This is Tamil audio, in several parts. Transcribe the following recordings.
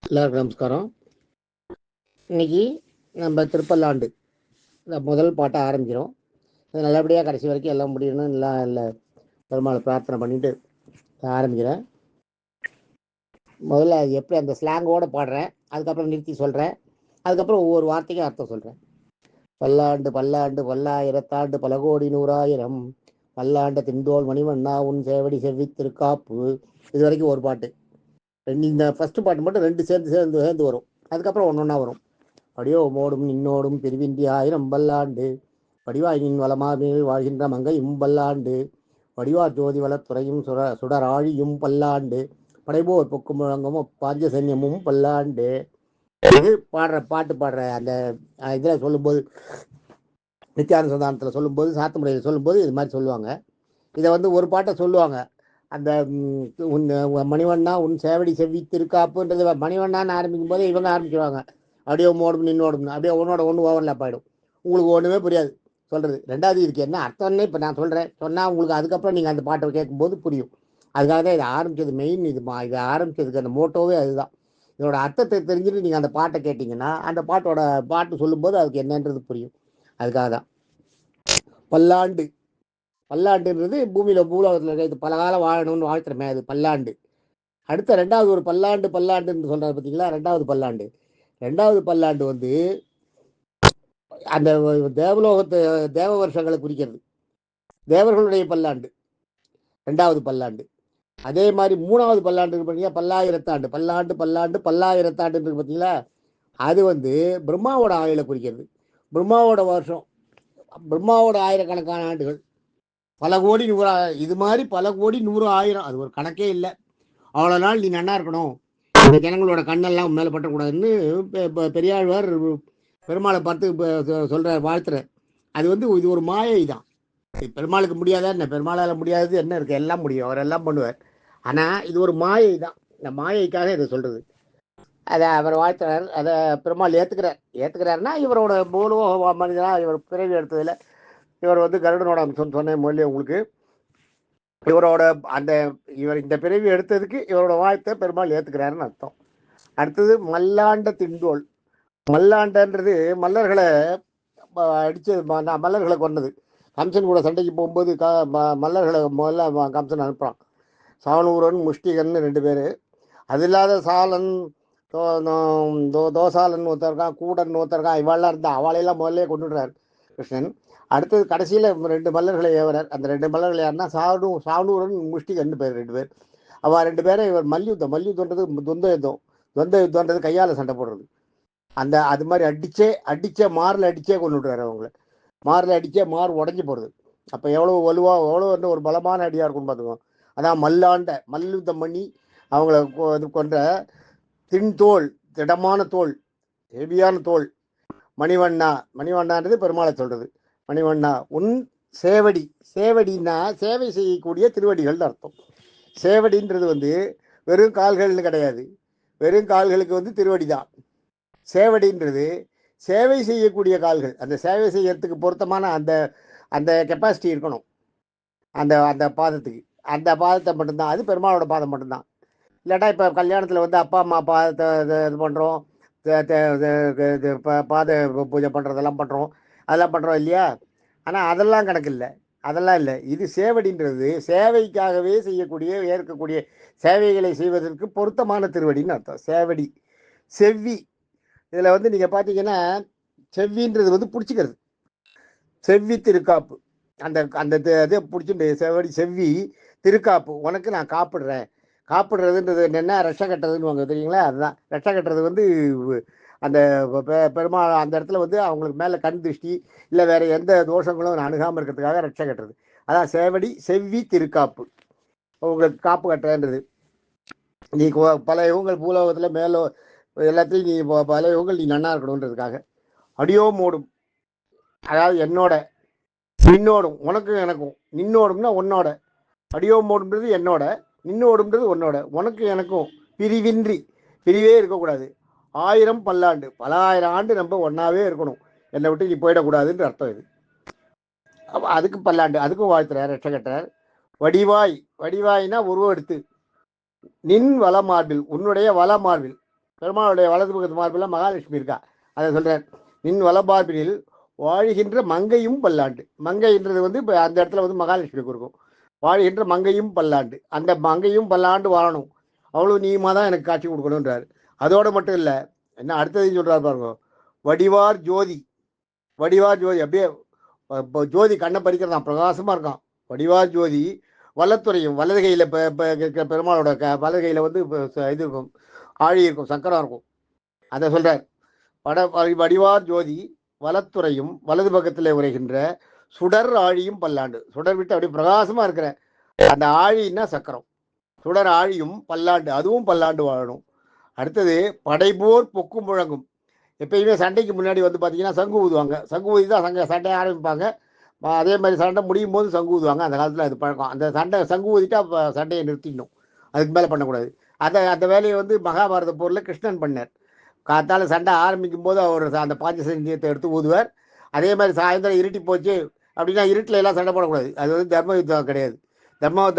எல்லாருக்கும் நமஸ்காரம். இன்னைக்கு நம்ம திருப்பல்லாண்டு இந்த முதல் பாட்டை ஆரம்பிக்கிறோம். அது நல்லபடியாக கடைசி வரைக்கும் எல்லாம் முடியணும், எல்லாம் இல்லை பெருமாளை பிரார்த்தனை பண்ணிட்டு ஆரம்பிக்கிறேன். முதல்ல எப்படி அந்த ஸ்லாங்கோடு பாடுறேன், அதுக்கப்புறம் நிறுத்தி சொல்கிறேன், அதுக்கப்புறம் ஒவ்வொரு வார்த்தைக்கும் அர்த்தம் சொல்கிறேன். பல்லாண்டு பல்லாண்டு பல்லாயிரத்தாண்டு பல கோடி நூறாயிரம் பல்லாண்ட திண்டோல் மணிவண்ணா உன் சேவடி செவ்வி திருக்காப்பு. இது வரைக்கும் ஒரு பாட்டு. இந்த ஃபர்ஸ்ட் பாட்டு மட்டும் ரெண்டு சேர்ந்து வரும், அதுக்கப்புறம் ஒன்று ஒன்றா வரும். படியோ மோடும் நின்னோடும் பிரிவின்றி ஆயிரம் பல்லாண்டு படிவாயின் வளமாவில் வாழ்கின்ற மங்கையும் பல்லாண்டு வடிவார் ஜோதி வளத்துறையும் சுடராழியும் பல்லாண்டு படைபோர் பொக்கு முழங்கமும் பாஞ்சசன்யமும் பல்லாண்டு. இது பாட்டு பாடுற அந்த இதில் சொல்லும்போது, நித்தியானுசந்தானத்தில் சொல்லும்போது, சாத்துமுறையில் சொல்லும்போது இது மாதிரி சொல்லுவாங்க. இதை ஒரு பாட்டை சொல்லுவாங்க. அந்த உன் மணிவண்ணா உன் சேவடி செவ்வி திருக்காப்புன்றது மணிவண்ணான்னு ஆரம்பிக்கும் போது இவங்க ஆரம்பிச்சுவாங்க. அப்படியே மோடும் நின்னோடும், அப்படியே ஒன்னோட ஒன்று ஓவர்லேப் ஆகிடும். உங்களுக்கு ஒன்றுமே புரியாது சொல்கிறது. ரெண்டாவது இதுக்கு என்ன அர்த்தம்னே இப்போ நான் சொல்கிறேன், சொன்னால் உங்களுக்கு அதுக்கப்புறம் நீங்கள் அந்த பாட்டை கேட்கும்போது புரியும். அதுக்காக தான் இதை ஆரம்பித்தது மெயின். இதை ஆரம்பித்ததுக்கு அந்த மோட்டோவே அதுதான். இதோட அர்த்தத்தை தெரிஞ்சுட்டு நீங்கள் அந்த பாட்டை கேட்டிங்கன்னா அந்த பாட்டு சொல்லும்போது அதுக்கு என்னன்றது புரியும். அதுக்காக தான் பல்லாண்டு. பல்லாண்டுன்றது பூமியில் பூலோகத்தில் இருக்க இது பல காலம் வாழணும்னு வாழ்த்துறமே, அது பல்லாண்டு. அடுத்த ரெண்டாவது ஒரு பல்லாண்டுன்னு சொல்கிறார் பார்த்தீங்களா. ரெண்டாவது பல்லாண்டு அந்த தேவலோகத்தை தேவ வருஷங்களை குறிக்கிறது. தேவர்களுடைய பல்லாண்டு ரெண்டாவது பல்லாண்டு. அதே மாதிரி மூணாவது பல்லாண்டு பார்த்தீங்கன்னா பல்லாயிரத்தாண்டு பார்த்தீங்களா. அது பிரம்மாவோட ஆயுளை குறிக்கிறது. பிரம்மாவோட வருஷம், பிரம்மாவோட ஆயிரக்கணக்கான ஆண்டுகள், பல கோடி இது மாதிரி பல கோடி 100 1000, அது ஒரு கணக்கே இல்லை. அவ்வளோ நாள் நீ நன்னா இருக்கணும், இந்த ஜனங்களோட கண்ணெல்லாம் மேலே பட்டக்கூடாதுன்னு பெரியாழ்வார் பெருமாளை பார்த்து சொல்கிற வாழ்த்துற. அது இது ஒரு மாயை தான். பெருமாளுக்கு முடியாதா என்ன? பெருமாளால் முடியாதது என்ன இருக்குது? எல்லாம் முடியும், அவர் எல்லாம் பண்ணுவார். ஆனால் இது ஒரு மாயை தான். இந்த மாயைக்காக இதை சொல்கிறது. அதை அவர் வாழ்த்துறார். அதை பெருமாள் ஏற்றுக்கிறாருன்னா இவரோட பூலோக மனிதனாக இவர் பிறவி எடுத்ததில் இவர் கருடனோட அம்சம் சொன்ன மொழி உங்களுக்கு. இவரோட இவர் இந்த பிறவி எடுத்ததுக்கு இவரோட வாழ்த்தை பெருமாள் ஏற்றுக்கிறாருன்னு அர்த்தம். அடுத்தது மல்லாண்ட திண்டோல். மல்லாண்டன்றது மல்லர்களை அடித்து மல்லர்களை கொண்டது. கம்சன் கூட சண்டைக்கு போகும்போது மல்லர்களை முதல்ல கம்சன் அனுப்புகிறான். சாவனூரன் முஷ்டிகன் 2 பேர். அது இல்லாத சாலன் தோசாலன் ஒருத்தருக்கான், கூடன் ஒருத்தருக்கான், இவாளெல்லாம் இருந்தா அவளையெல்லாம் முதல்ல கொண்டுடுறார் கிருஷ்ணன். அடுத்தது கடைசியில் 2 மல்லர்களை ஏவரார். அந்த 2 மல்லர்கள் யாருன்னா சாவனூரன் முஷ்டிகன் 2 பேர். அவள் 2 பேரை இவர் மல்யுத்தம்ன்றது துவந்த யுத்தம்ன்றது கையால் சண்டை போடுறது. அது மாதிரி அடிச்சே மாரில் அடிச்சே கொண்டு விடுறாரு அவங்கள. மாரில் அடிச்சே மாறு உடஞ்சி போடுறது. அப்போ எவ்வளோ ஒரு பலமான அடியாக இருக்கும்னு பார்த்துக்கோங்க. அதான் மல்யுத்தம் பண்ணி அவங்கள கொன்ற திண்தோல், திடமான தோல், ஹெவியான தோல். மணிவண்ணான்றது பெருமாளை சொல்றது. மணிவண்ணா உன் சேவடின்னா சேவை செய்யக்கூடிய திருவடிகள் அர்த்தம். சேவடின்றது வெறும் கால்கள்னு கிடையாது. வெறும் கால்களுக்கு திருவடி தான். சேவடின்றது சேவை செய்யக்கூடிய கால்கள். அந்த சேவை செய்யறதுக்கு பொருத்தமான அந்த கெப்பாசிட்டி இருக்கணும் அந்த பாதத்துக்கு. அந்த பாதத்தை மட்டும்தான், அது பெருமாளோட பாதம் மட்டும்தான். இல்லாட்டா இப்போ கல்யாணத்தில் அப்பா அம்மா பாதத்தை இது பண்ணுறோம், பாத பூஜை பண்ணுறதெல்லாம் பண்ணுறோம் இல்லையா. ஆனால் அதெல்லாம் கணக்கு இல்லை, அதெல்லாம் இல்லை. இது சேவடின்றது சேவைக்காகவே ஏற்கக்கூடிய சேவைகளை செய்வதற்கு பொருத்தமான திருவடின்னு அர்த்தம். சேவடி. செவ்வி. இதில் நீங்கள் பார்த்தீங்கன்னா செவ்வின்றது பிடிச்சிக்கிறது. செவ்வி திருக்காப்பு. அந்த இதை பிடிச்சிட்டு செவ்வி திருக்காப்பு, உனக்கு நான் காப்பிடுறதுன்றது என்னென்னா ரஷ கட்டுறதுன்னு தெரியுங்களா. அதுதான் ரஷ கட்டுறது. அந்த பெருமாள் அந்த இடத்துல அவங்களுக்கு மேலே கண் திருஷ்டி இல்லை வேறு எந்த தோஷங்களும் அணுகாமல் இருக்கிறதுக்காக ரஷ கட்டுறது. அதான் செவ்வி திருக்காப்பு, உங்களுக்கு காப்பு கட்டுறன்றது. நீ பல யுகங்கள் பூலோகத்தில் மேலோ எல்லாத்தையும் நீ பல யுகங்கள் நீ நன்னா இருக்கணுன்றதுக்காக. அடியோ மோடும், அதாவது என்னோட, நின்னோடும், உனக்கும் எனக்கும். நின்னோடும்னா உன்னோட, அடியோ மோடுன்றது என்னோட, நின்னோடுன்றது உன்னோட, உனக்கு எனக்கும் பிரிவே இருக்கக்கூடாது. 1000 பல்லாண்டு, பல 1000 ஆண்டு நம்ம ஒன்னாவே இருக்கணும், என்னை விட்டு நீ போயிடக்கூடாதுன்ற அர்த்தம் இது. அதுக்கு பல்லாண்டு, அதுக்கும் வாழ்த்துறார் ரட்சகட்டார். வடிவாய்னா உருவம் எடுத்து, நின் வள மார்பில், உன்னுடைய வள மார்பில், பெருமாளுடைய வலது பக்கத்து மார்பில் மகாலட்சுமி இருக்கா. அதை சொல்றார், நின் வலமார்பினில் வாழ்கின்ற மங்கையும் பல்லாண்டு. மங்கைன்றது வந்து இப்போ அந்த இடத்துல வந்து மகாலட்சுமிக்கு இருக்கும். வாழ்கின்ற மங்கையும் பல்லாண்டு, அந்த மங்கையும் பல்லாண்டு வாழணும், அவ்வளோ நீமா தான் எனக்கு காட்சி கொடுக்கணுன்றாரு. அதோடு மட்டும் இல்லை, என்ன அடுத்ததையும் சொல்றாரு பாருங்க, வடிவார் ஜோதி. வடிவார் ஜோதி அப்படியே ஜோதி கண்ணை பறிக்கிறதான், பிரகாசமாக இருக்கான். வடிவார் ஜோதி வல்லத்துறையும், வலது கையில் இருக்கிற பெருமாளோட வலது கையில் வந்து இது இருக்கும், ஆழி இருக்கும், சக்கரம் இருக்கும். அதை சொல்றார், வடிவார் ஜோதி வலத்துறையும் வலது பக்கத்தில் உரைகின்ற சுடர் ஆழியும் பல்லாண்டு. சுடர் விட்டு அப்படி பிரகாசமா இருக்கிற அந்த ஆழின்னா சக்கரம், சுடர் ஆழியும் பல்லாண்டு, அதுவும் பல்லாண்டு வாழணும். அடுத்தது படைபோர் பொக்கும் முழங்கும். எப்பயுமே சண்டைக்கு முன்னாடி வந்து பார்த்தீங்கன்னா சங்கு ஊதுவாங்க. சங்கு ஊதி தான் சண்டையை ஆரம்பிப்பாங்க. அதே மாதிரி சண்டை முடியும் போது சங்கு ஊதுவாங்க. அந்த காலத்தில் அது பழக்கம். அந்த சங்கு ஊதிட்டா சண்டையை நிறுத்திடணும், அதுக்கு மேலே பண்ணக்கூடாது. அந்த வேலையை வந்து மகாபாரத போரில் கிருஷ்ணன் பண்ணார். காத்தால சண்டை ஆரம்பிக்கும் போது அவர் அந்த பாஞ்சசன்யத்தை எடுத்து ஊதுவார். அதே மாதிரி சாயந்தரம் இருட்டி போச்சு அப்படின்னா இருட்டில் எல்லாம் சண்டை போடக்கூடாது. அது வந்து தர்ம யுத்தம் கிடையாது.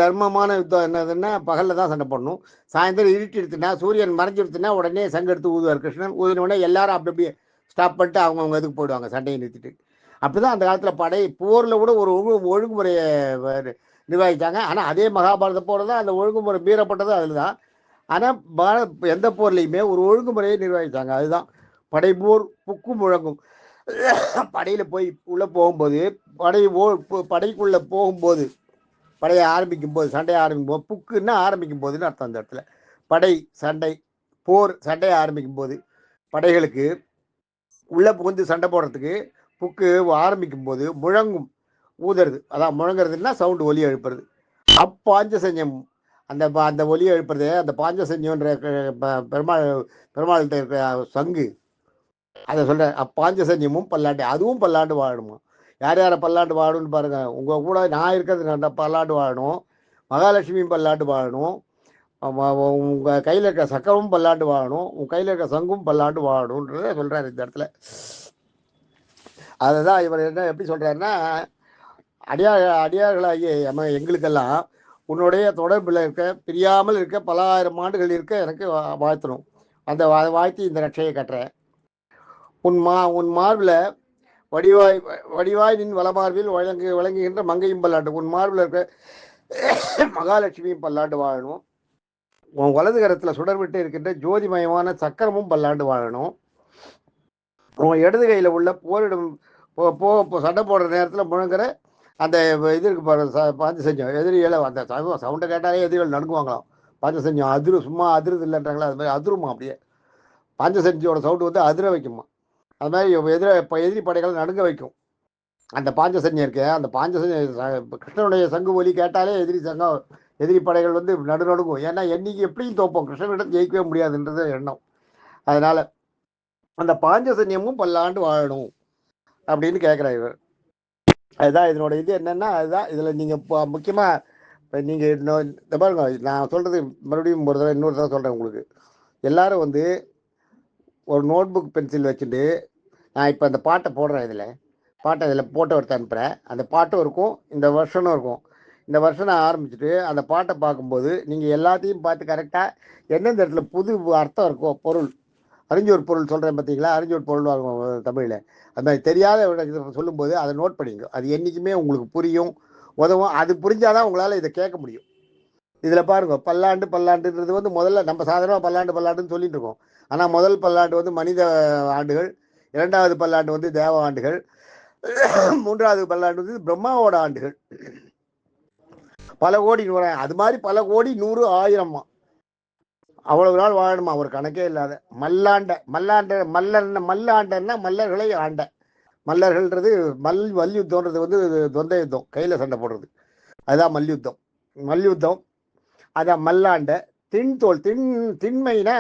தர்மமான யுத்தம் என்னதுன்னா பகலில் தான் சண்டை போடணும். சாயந்தரம் இருட்டி எடுத்துனா, சூரியன் மறைஞ்சிருத்துனா உடனே சங்கு எடுத்து ஊதுவார் கிருஷ்ணன். ஊதின உடனே எல்லாரும் அப்படி அப்படியே ஸ்டாப் பண்ணிட்டு அவங்கவுங்க இதுக்கு போயிடுவாங்க, சண்டையை நிறுத்திட்டு. அப்படிதான் அந்த காலத்தில் படை போரில் கூட ஒரு ஒழுங்குமுறையை நிர்வகித்தாங்க. ஆனால் அதே மகாபாரத போரில் தான் அந்த ஒழுங்குமுறை மீறப்பட்டது அதில் தான். ஆனால் எந்த போர்லையுமே ஒரு ஒழுங்குமுறையை நிர்வகித்தாங்க. அதுதான் படைபோர் புக்கு முழங்கும். படையில் போய் உள்ளே போகும்போது, படைக்குள்ளே போகும்போது, படையை ஆரம்பிக்கும் போது, சண்டையை ஆரம்பிக்கும் போது, புக்குன்னா ஆரம்பிக்கும் போதுன்னு அர்த்தம். அந்த இடத்துல படை சண்டை போர் சண்டையை ஆரம்பிக்கும் போது படைகளுக்கு உள்ளே புகுந்து சண்டை போடுறதுக்கு புக்கு ஆரம்பிக்கும் போது முழங்கும், ஊதுறது. அதான் முழங்குறதுன்னா சவுண்டு, ஒலி எழுப்புறது. அப்பாஞ்சசன்யம், அந்த ஒலியை எழுப்புறது, அந்த பாஞ்சசன்யன்ற பெருமாள்கிட்ட இருக்கிற சங்கு, அதை சொல்ற. அப்பாஞ்சசன்யமும் பல்லாண்டு, அதுவும் பல்லாண்டு வாழணுமா. யார் யாரை பல்லாண்டு வாழணும்னு பாருங்க. உங்க கூட நான் இருக்கிறது பல்லாண்டு வாழணும், மகாலட்சுமியும் பல்லாண்டு வாழணும், உங்க கையில் இருக்கிற சக்கரமும் பல்லாண்டு வாழணும், உங்க கையில் இருக்கிற சங்கும் பல்லாண்டு வாழணும்ன்றத சொல்றாரு இந்த இடத்துல. அதுதான் இவர் என்ன எப்படி சொல்றாருன்னா, அடியார்களாகிய எங்களுக்கெல்லாம் உன்னுடைய தொடர்பில் இருக்க, பிரியாமல் இருக்க, பல ஆயிரம் ஆண்டுகள் இருக்க எனக்கு வாழ்த்தணும். அந்த வாழ்த்தி இந்த ரட்சையை கட்டுறேன். உன் மார்பில் வடிவாய் நின் வளமார்பில் விளங்குகின்ற மங்கையும் பல்லாண்டு. உன் மார்பில் இருக்க மகாலட்சுமியும் பல்லாண்டு வாழணும். உன் வலது கரத்தில் சுடர் விட்டு இருக்கின்ற ஜோதிமயமான சக்கரமும் பல்லாண்டு வாழணும். உன் இடது கையில் உள்ள போரிடும் சண்டை போடுற நேரத்தில் முழங்குற அந்த இது இருக்கு பாஞ்சசன்யம், எதிரிகளை அந்த சவுண்டை கேட்டாலே எதிரிகள் நடுங்குவாங்களாம். பாஞ்சசன்யம் அதிரும், சும்மா அதிருது இல்லைன்றாங்களா, அது மாதிரி அதிருமா. அப்படியே பாஞ்சசன்யோட சவுண்டு வந்து அதிர வைக்குமா. அது மாதிரி எதிரி படைகளை நடுங்க வைக்கும் அந்த பாஞ்சசன்யம் இருக்கு. அந்த பாஞ்சசன்யம் கிருஷ்ணனுடைய சங்கு ஒலி கேட்டாலே எதிரி படைகள் வந்து நடுநடுங்கும். ஏன்னா என்னைக்கு எப்படியும் தோப்போம், கிருஷ்ணனிடம் ஜெயிக்கவே முடியாதுன்றது எண்ணம். அதனால அந்த பாஞ்சசன்யமும் பல்லாண்டு வாழணும் அப்படின்னு கேட்குறார் இவர். அதுதான் இதனோட இது என்னன்னா, அதுதான் இதில் நீங்கள் இப்போ முக்கியமாக இப்போ நீங்கள் இந்த பாருங்க, நான் சொல்கிறது மறுபடியும் ஒரு தடவை இன்னொரு தடவை சொல்கிறேன் உங்களுக்கு. எல்லாரும் வந்து ஒரு நோட் புக் பென்சில் வச்சுட்டு, நான் இப்போ அந்த பாட்டை போடுறேன், இதில் போட்டோ எடுத்து அனுப்புகிறேன். அந்த பாட்டும் இருக்கும், இந்த வருஷனும் இருக்கும். இந்த வருஷனை ஆரம்பிச்சுட்டு அந்த பாட்டை பார்க்கும்போது நீங்கள் எல்லாத்தையும் பார்த்து கரெக்டாக எந்தெந்த இடத்துல புது அர்த்தம் இருக்கோ, பொருள் அறிஞ்சோர் பொருள் சொல்கிறேன் பார்த்தீங்களா, அறிஞ்சோர் பொருள் வாங்குவோம் தமிழில். அது மாதிரி தெரியாத சொல்லும்போது அதை நோட் பண்ணிங்க. அது என்றைக்குமே உங்களுக்கு புரியும், உதவும். அது புரிஞ்சாதான் உங்களால் இதை கேட்க முடியும். இதில் பாருங்க, பல்லாண்டுன்றது வந்து முதல்ல நம்ம சாதாரணமாக பல்லாண்டுன்னு சொல்லிட்டு இருக்கோம். ஆனால் முதல் பல்லாண்டு வந்து மனித ஆண்டுகள், இரண்டாவது பல்லாண்டு வந்து தேவ ஆண்டுகள், மூன்றாவது பல்லாண்டு வந்து பிரம்மாவோட ஆண்டுகள். பல கோடி 100, அது மாதிரி பல கோடி 100 1000 அவ்வளவு நாள் வாழணுமா, ஒரு கணக்கே இல்லாத. மல்லாண்டன்னா மல்லர்களை ஆண்ட. மல்லர்கள்ன்றது மல்யுத்தம்ன்றது வந்து தொந்த யுத்தம், கையில் சண்டை போடுறது, அதுதான் மல்யுத்தம். அதான் மல்லாண்ட. திண்மைனா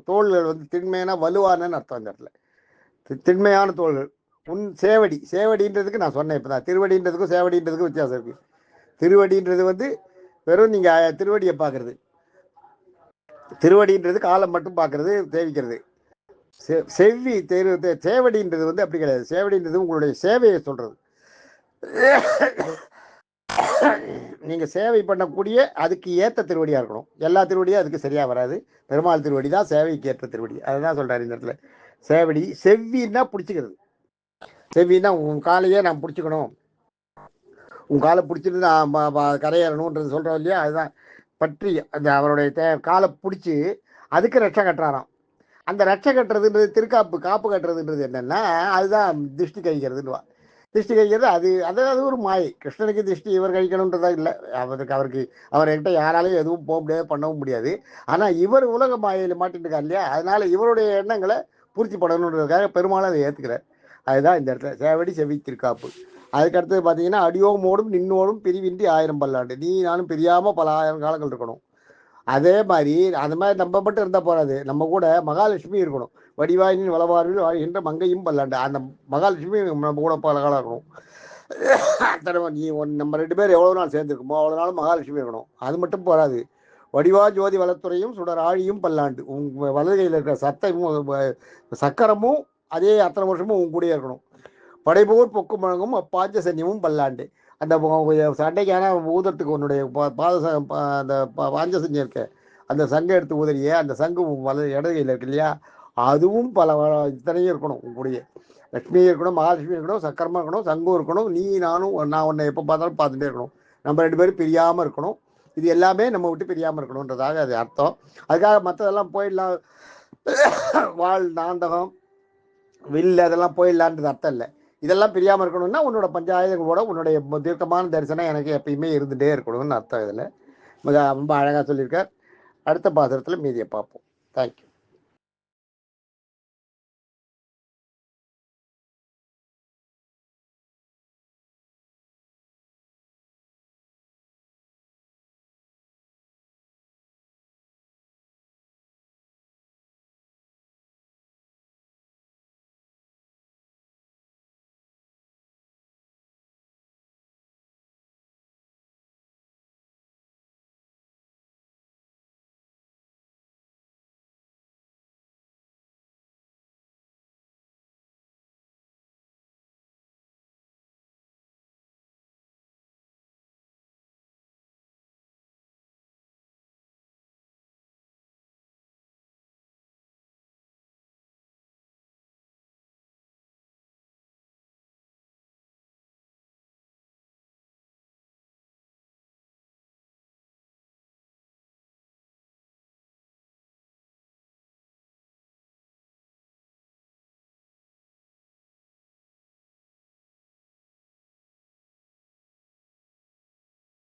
தோள்கள் வந்து திண்மையான வலுவானன்னு அர்த்தம். அந்த இடத்துல திண்மையான தோள்கள். உன் சேவடின்றதுக்கு நான் சொன்னேன் இப்போ தான், திருவடின்றதுக்கும் சேவடின்றதுக்கும் வித்தியாசம் இருக்கு. திருவடின்றது வந்து வெறும் நீங்கள் திருவடியை பார்க்கறது, திருவடின்றது காலம் மட்டும் பார்க்கறது, சேவிக்கிறது. சேவடின்றது வந்து அப்படி கிடையாது. சேவடின்றது உங்களுடைய சேவையை சொல்றது. நீங்கள் சேவை பண்ணக்கூடிய அதுக்கு ஏற்ற திருவடியாக இருக்கணும். எல்லா திருவடியும் அதுக்கு சரியாக வராது. பெருமாள் திருவடி தான் சேவைக்கு ஏற்ற திருவடி. அதுதான் சொல்கிறார் இந்த இடத்துல. சேவடி செவ்வின்னா பிடிச்சிக்கிறது. செவ்வின்னா உன் காலையே நான் பிடிச்சிக்கணும், உன் காலை பிடிச்சிட்டு நான் கரையேறணுன்றது சொல்கிறோம் இல்லையா? அதுதான் பற்றி அந்த அவருடைய காலை பிடிச்சி அதுக்கு ரட்சை கட்டுறாராம். அந்த ரட்சை கட்டுறதுன்றது திருக்காப்பு காப்பு கட்டுறதுன்றது என்னென்னா அதுதான் திருஷ்டி கழிக்கிறதுன்னுவா. திருஷ்டி கழிக்கிறது அது ஒரு மாயை. கிருஷ்ணனுக்கு திருஷ்டி இவர் கழிக்கணுன்றதா இல்லை. அவர்கிட்ட யாராலையும் எதுவும் போக முடியாது, பண்ணவும் முடியாது. ஆனால் இவர் உலக மாயையில் மாட்டிட்டு இருக்கார் இல்லையா? அதனால இவருடைய எண்ணங்களை பூர்த்தி பண்ணணுன்றதுக்காக பெருமாள் அதை ஏற்றுக்கிறார். அதுதான் இந்த இடத்துல சேவடி செவி திருக்காப்பு. அதுக்கடுத்தது பார்த்தீங்கன்னா அடியோமோடும் நின்னோடும் பிரிவின்றி 1000 பல்லாண்டு. நீ நானும் பிரியாமல் பல 1000 காலங்கள் இருக்கணும். அதே மாதிரி அந்த மாதிரி நம்ம மட்டும் இருந்தால் போகாது, நம்ம கூட மகாலட்சுமி இருக்கணும். வடிவாயின் வளவாரில் வாழ்கின்ற மங்கையும் பல்லாண்டு. அந்த மகாலட்சுமி நம்ம கூட பல காலம் இருக்கணும். அத்தனை நீ நம்ம 2 பேர் எவ்வளோ நாள் சேர்ந்துருக்குமோ அவ்வளோ நாள் மகாலட்சுமி இருக்கணும். அது மட்டும் போகாது, வடிவா ஜோதி வளத்துறையும் சுடர் ஆழியும் பல்லாண்டு. உங்கள் வலதுகையில் இருக்கிற சக்கரமும் அதே அத்தனை வருஷமும் உங்க கூடயே இருக்கணும். படைபோர் பொக்கு முழங்கும் பாஞ்ச சன்னியமும் பல்லாண்டு. அந்த சண்டைக்கான ஊதத்துக்கு உன்னுடைய அந்த பாஞ்சசன்யம் இருக்க அந்த சங்கை எடுத்து ஊதறிய அந்த சங்கு இடதுகையில் இருக்கு இல்லையா? அதுவும் பல இத்தனையும் இருக்கணும். உங்களுடைய லட்சுமி இருக்கணும், மகாலட்சுமி இருக்கணும், சக்கரமாக இருக்கணும், சங்கம் இருக்கணும். நீ நானும் நான் உன்னை எப்போ பார்த்தாலும் பார்த்துட்டே இருக்கணும். நம்ம 2 பேரும் பிரியாமல் இருக்கணும். இது எல்லாமே நம்ம விட்டு பிரியாமல் இருக்கணுன்றதாக அது அர்த்தம். அதுக்காக மற்றதெல்லாம் போயிடலாம், வாழ் நாந்தகம் வில் அதெல்லாம் போயிடலான்றது அர்த்தம் இல்லை. இதெல்லாம் பிரியாமல் இருக்கணும்னா உன்னோட பஞ்சாயத்துகளோட உன்னுடைய தீர்க்கமான தரிசனம் எனக்கு எப்பயுமே இருந்துகிட்டே இருக்கணும்னு அர்த்தம். இதில் மிக ரொம்ப அழகாக சொல்லியிருக்கார். அடுத்த பாசுரத்தில் மீதியை பார்ப்போம். தேங்க்யூ.